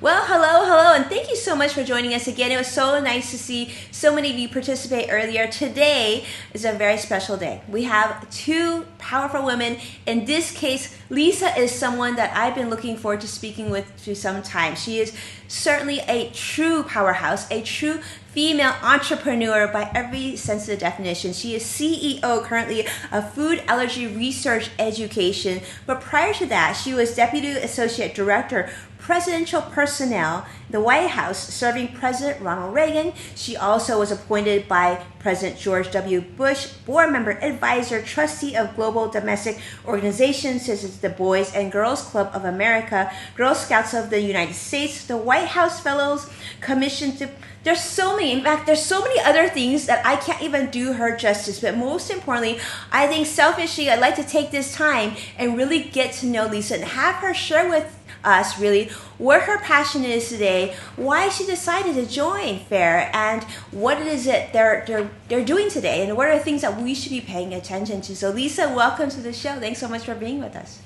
Well, hello, and thank you so much for joining us again. It was so nice to see so many of you participate earlier. Today is a very special day. We have two powerful women. In this case, Lisa is someone that I've been looking forward to speaking with for some time. She is certainly a true powerhouse, a true female entrepreneur by every sense of the definition. She is CEO currently of Food Allergy Research Education, but prior to that, she was Deputy Associate Director, Presidential Personnel, the White House, serving President Ronald Reagan. She also was appointed by President George W. Bush, board member, advisor, trustee of global domestic organizations such as the Boys and Girls Club of America, Girl Scouts of the United States, the White House Fellows Commission to there's so many. In fact, there's so many other things that I can't even do her justice. But most importantly, I think selfishly, I'd like to take this time and really get to know Lisa and have her share with us really what her passion is today, why she decided to join FAIR, and what it is that they're doing today, and what are the things that we should be paying attention to. So Lisa, welcome to the show. Thanks so much for being with us.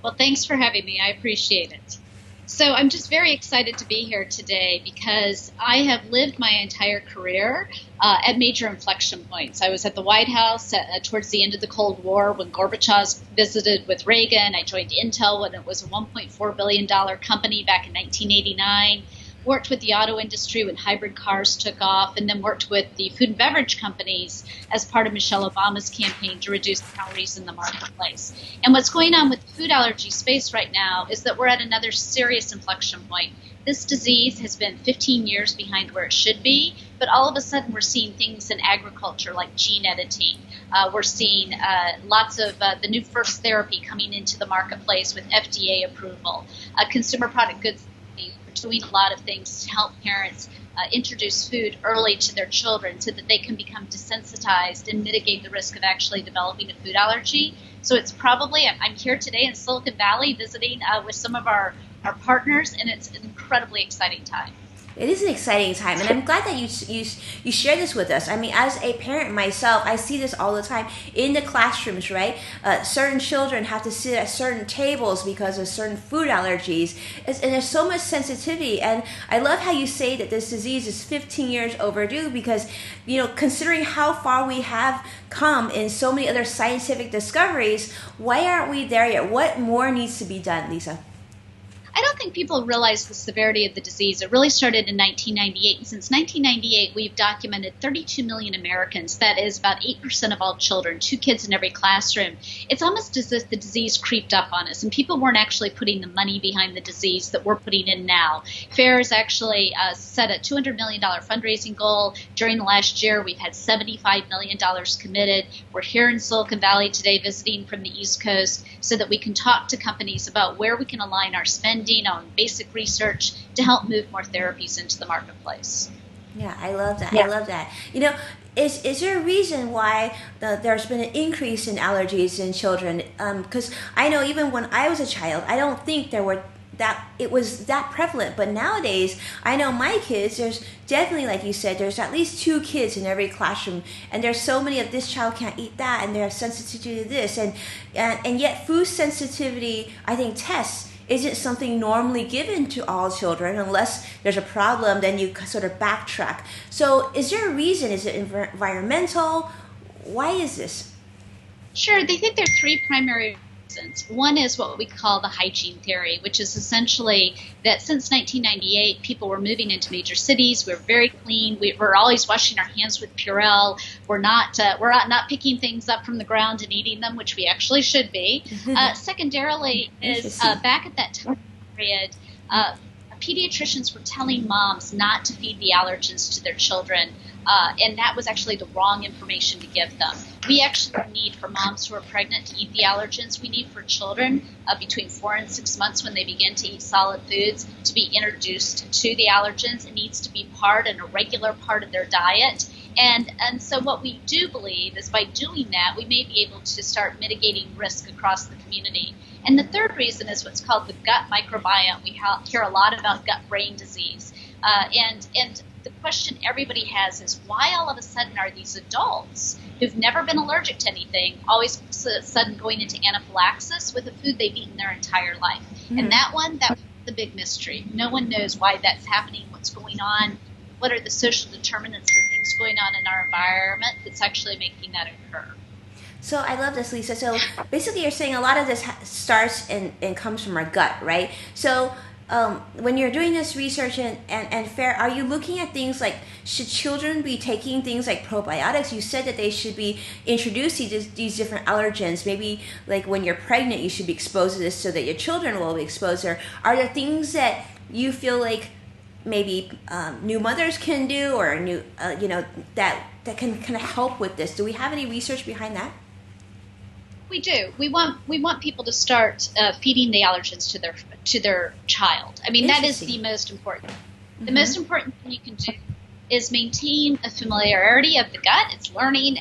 Well, thanks for having me. I appreciate it. So I'm just very excited to be here today because I have lived my entire career at major inflection points. I was at the White House towards the end of the Cold War when Gorbachev visited with Reagan. I joined Intel when it was a $1.4 billion company back in 1989. Worked with the auto industry when hybrid cars took off, and then worked with the food and beverage companies as part of Michelle Obama's campaign to reduce calories in the marketplace. And what's going on with the food allergy space right now is that we're at another serious inflection point. This disease has been 15 years behind where it should be, but all of a sudden we're seeing things in agriculture like gene editing. We're seeing lots of the new first therapy coming into the marketplace with FDA approval. Consumer product goods doing a lot of things to help parents introduce food early to their children so that they can become desensitized and mitigate the risk of actually developing a food allergy. So it's probably, I'm here today in Silicon Valley visiting with some of our partners, and it's an incredibly exciting time. It is an exciting time, and I'm glad that you share this with us. I mean, as a parent myself, I see this all the time in the classrooms, right? Certain children have to sit at certain tables because of certain food allergies, and there's so much sensitivity. And I love how you say that this disease is 15 years overdue because, considering how far we have come in so many other scientific discoveries, why aren't we there yet? What more needs to be done, Lisa? I don't think people realize the severity of the disease. It really started in 1998. And since 1998, we've documented 32 million Americans. That is about 8% of all children, 2 kids in every classroom. It's almost as if the disease creeped up on us, and people weren't actually putting the money behind the disease that we're putting in now. FAIR has actually set a $200 million fundraising goal. During the last year, we've had $75 million committed. We're here in Silicon Valley today visiting from the East Coast so that we can talk to companies about where we can align our spending on basic research to help move more therapies into the marketplace. Yeah, I love that. Yeah. I love that. Is there a reason why there's been an increase in allergies in children? Because I know even when I was a child, I don't think it was that prevalent. But nowadays, I know my kids, there's definitely, like you said, there's at least 2 kids in every classroom, and there's so many of this child can't eat that, and they're sensitive to this, and yet food sensitivity, I think, tests isn't something normally given to all children unless there's a problem. Then you sort of backtrack. So is there a reason? Is it environmental? Why is this? Sure. They think there are 3 primary reasons. One is what we call the hygiene theory, which is essentially that since 1998, people were moving into major cities. We're very clean. We're always washing our hands with Purell. We're not picking things up from the ground and eating them, which we actually should be. Secondarily, is back at that time period, pediatricians were telling moms not to feed the allergens to their children, and that was actually the wrong information to give them. We actually need for moms who are pregnant to eat the allergens. We need for children between 4 and 6 months when they begin to eat solid foods to be introduced to the allergens. It needs to be a regular part of their diet. And so what we do believe is by doing that, we may be able to start mitigating risk across the community. And the third reason is what's called the gut microbiome. We hear a lot about gut-brain disease. And the question everybody has is why all of a sudden are these adults who've never been allergic to anything always sudden going into anaphylaxis with a food they've eaten their entire life? Mm-hmm. And that the big mystery. No one knows why that's happening, what's going on, what are the social determinants of things going on in our environment that's actually making that occur. So I love this, Lisa. So basically, you're saying a lot of this starts and comes from our gut, right? So when you're doing this research and fair, are you looking at things like, should children be taking things like probiotics? You said that they should be introduced to these different allergens. Maybe like when you're pregnant, you should be exposed to this so that your children will be exposed. Or are there things that you feel like maybe new mothers can do, or new, that can kind of help with this? Do we have any research behind that? We do. We want people to start feeding the allergens to their child. I mean, that is the most important. The most important thing you can do is maintain a familiarity of the gut. It's learning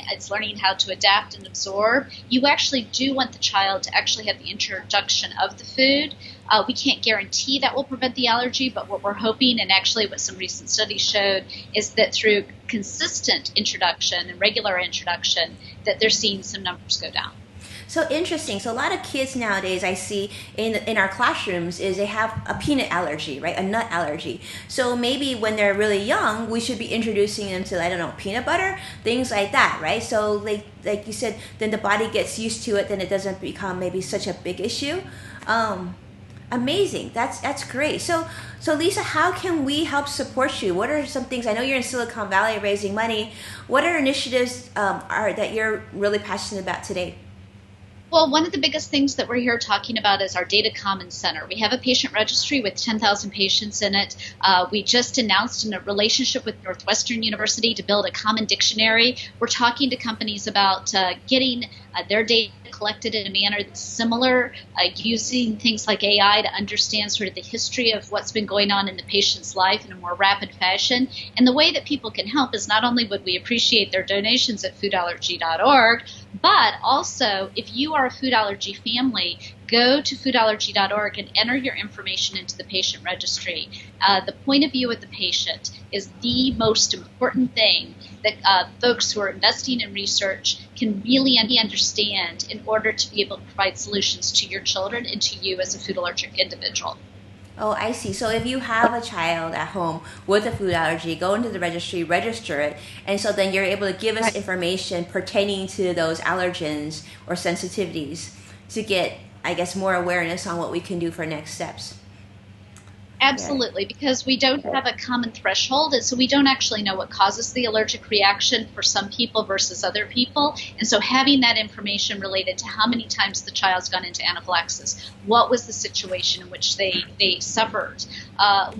how to adapt and absorb. You actually do want the child to actually have the introduction of the food. We can't guarantee that will prevent the allergy, but what we're hoping, and actually what some recent studies showed, is that through consistent introduction and regular introduction, that they're seeing some numbers go down. So interesting. So a lot of kids nowadays I see in our classrooms is they have a peanut allergy, right? A nut allergy. So maybe when they're really young, we should be introducing them to, I don't know, peanut butter, things like that, right? So like you said, then the body gets used to it, then it doesn't become maybe such a big issue. Amazing. That's great. So Lisa, how can we help support you? What are some things? I know you're in Silicon Valley raising money. What are initiatives that you're really passionate about today? Well, one of the biggest things that we're here talking about is our Data Commons Center. We have a patient registry with 10,000 patients in it. We just announced in a relationship with Northwestern University to build a common dictionary. We're talking to companies about getting their data collected in a manner that's similar, using things like AI to understand sort of the history of what's been going on in the patient's life in a more rapid fashion. And the way that people can help is not only would we appreciate their donations at foodallergy.org, but also if you are a food allergy family, go to foodallergy.org and enter your information into the patient registry. The point of view of the patient is the most important thing that folks who are investing in research can really understand in order to be able to provide solutions to your children and to you as a food allergic individual. Oh, I see. So if you have a child at home with a food allergy, go into the registry, register it, and so then you're able to give us information pertaining to those allergens or sensitivities to get, I guess, more awareness on what we can do for next steps. Absolutely, because we don't have a common threshold, and so we don't actually know what causes the allergic reaction for some people versus other people. And so having that information related to how many times the child's gone into anaphylaxis, what was the situation in which they suffered,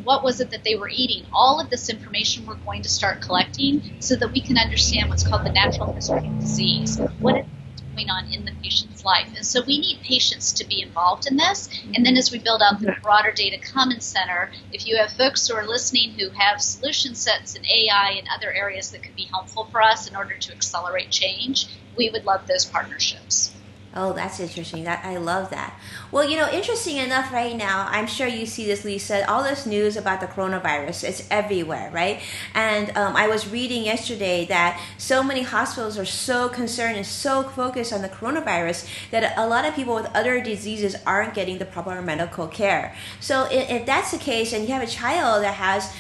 what was it that they were eating, all of this information we're going to start collecting so that we can understand what's called the natural history of disease. What is going on in the patient's life. And so we need patients to be involved in this. And then as we build out the broader Data Commons Center, if you have folks who are listening who have solution sets in AI and other areas that could be helpful for us in order to accelerate change, we would love those partnerships. Oh, that's interesting. I love that. Well, interesting enough right now, I'm sure you see this, Lisa, all this news about the coronavirus, it's everywhere, right? And I was reading yesterday that so many hospitals are so concerned and so focused on the coronavirus that a lot of people with other diseases aren't getting the proper medical care. So if that's the case and you have a child that has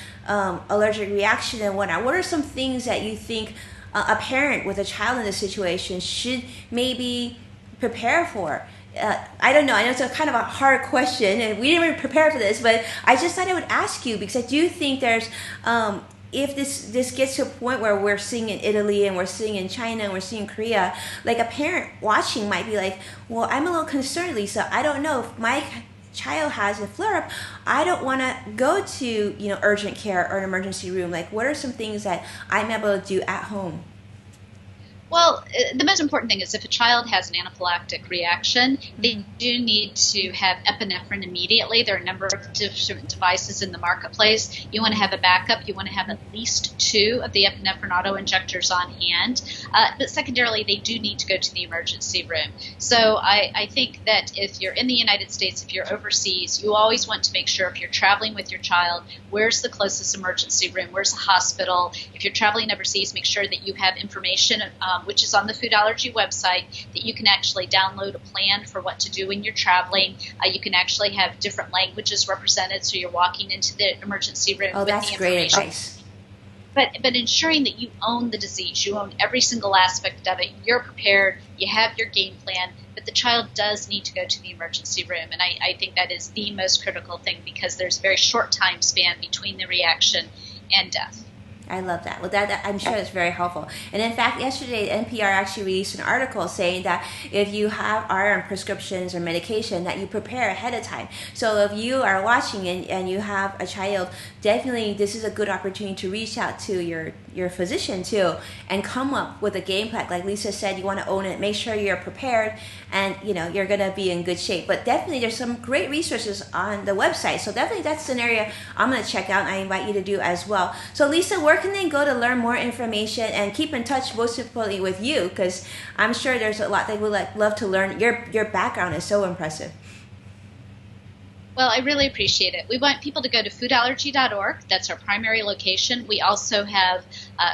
allergic reaction and whatnot, what are some things that you think a parent with a child in this situation should maybe prepare for? I don't know. I know it's a kind of a hard question, and we didn't really prepare for this, but I just thought I would ask you because I do think there's, if this gets to a point where we're seeing in Italy and we're seeing in China and we're seeing in Korea, like a parent watching might be like, well, I'm a little concerned, Lisa. I don't know if my child has a flare-up. I don't want to go to urgent care or an emergency room. Like, what are some things that I'm able to do at home? Well, the most important thing is if a child has an anaphylactic reaction, they do need to have epinephrine immediately. There are a number of different devices in the marketplace. You want to have a backup. You want to have at least 2 of the epinephrine auto-injectors on hand. But secondarily, they do need to go to the emergency room. So I think that if you're in the United States, if you're overseas, you always want to make sure if you're traveling with your child, where's the closest emergency room? Where's a hospital? If you're traveling overseas, make sure that you have information which is on the food allergy website, that you can actually download a plan for what to do when you're traveling. You can actually have different languages represented, so you're walking into the emergency room with the information. Great advice. But ensuring that you own the disease, you own every single aspect of it, you're prepared, you have your game plan, but the child does need to go to the emergency room. And I think that is the most critical thing, because there's a very short time span between the reaction and death. I love that. Well, that I'm sure that's very helpful. And in fact, yesterday, NPR actually released an article saying that if you have iron prescriptions or medication, that you prepare ahead of time. So if you are watching and you have a child, definitely this is a good opportunity to reach out to your physician too and come up with a game plan. Like Lisa said, you want to own it. Make sure you're prepared, and you're going to be in good shape. But definitely, there's some great resources on the website. So definitely, that's an area I'm going to check out, and I invite you to do as well. So Lisa, where can they go to learn more information and keep in touch, most importantly, with you? Because I'm sure there's a lot they would love to learn. Your background is so impressive. Well, I really appreciate it. We want people to go to foodallergy.org. That's our primary location. We also have,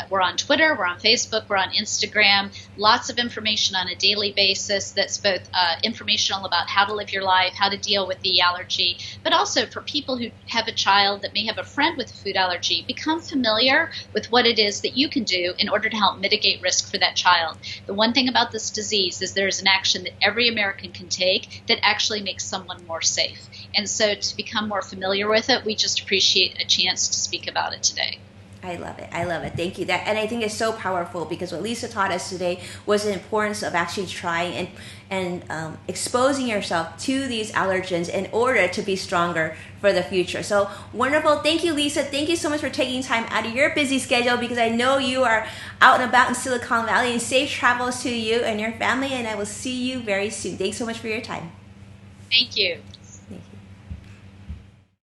we're on Twitter, we're on Facebook, we're on Instagram. Lots of information on a daily basis that's both informational about how to live your life, how to deal with the allergy, but also for people who have a child that may have a friend with a food allergy, become familiar with what it is that you can do in order to help mitigate risk for that child. The one thing about this disease is there's an action that every American can take that actually makes someone more safe. And so to become more familiar with it, we just appreciate a chance to speak about it today. I love it. I love it. Thank you. And I think it's so powerful, because what Lisa taught us today was the importance of actually trying and exposing yourself to these allergens in order to be stronger for the future. So wonderful. Thank you, Lisa. Thank you so much for taking time out of your busy schedule, because I know you are out and about in Silicon Valley, and safe travels to you and your family. And I will see you very soon. Thanks so much for your time. Thank you.